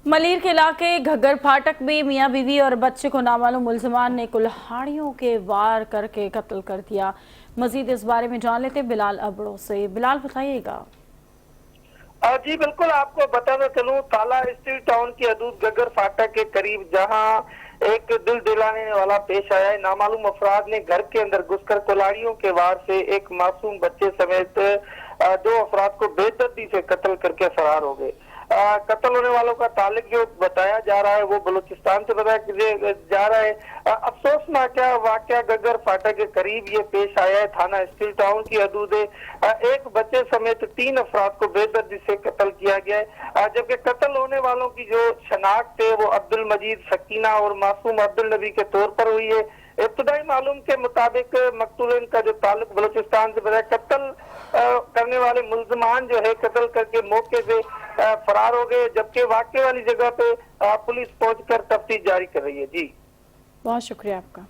मलिर के इलाके घग्गर फाटक में मियां बीवी और बच्चे को नामालूम मुल्जिमान ने कुल्हाड़ियों के वार करके कत्ल कर दिया। मजीद इस बारे में जान लेते बिलाल अबड़ो से। बिलाल, बताइएगा। जी बिल्कुल, आपको बताना चलूं, थाला स्टील टाउन की हदूद घग्गर फाटक के करीब जहां एक दिल दिलाने वाला पेश आया है। नामालूम अफराद ने घर के अंदर घुसकर कुल्हाड़ियों के वार से एक मासूम बच्चे समेत दो अफराद को बेदर्दी से कत्ल करके फरार हो गए। कत्ल होने वालों का ताल्लुक जो बताया जा रहा है वो बलूचिस्तान से बताया जा रहा है। अफसोसनाक वाकया घग्गर फाटक के करीब ये पेश आया है। थाना स्टील टाउन की हदूद एक बच्चे समेत 3 अफराद को बेदर्दी से कत्ल किया गया है, जबकि कत्ल होने वालों की जो शनाख्त है वो अब्दुल मजीद, सकीना और मासूम अब्दुल नबी के तौर पर हुई है। इब्तदाई मालूम के मुताबिक मकतूलिन का जो ताल्लुक बलूचिस्तान से बताया, कत्ल करने वाले मुल्जिमान जो है कत्ल करके मौके से फरार हो गए, जबकि वाकई वाली जगह पे पुलिस पहुंचकर तफ्तीश जारी कर रही है। जी बहुत शुक्रिया आपका।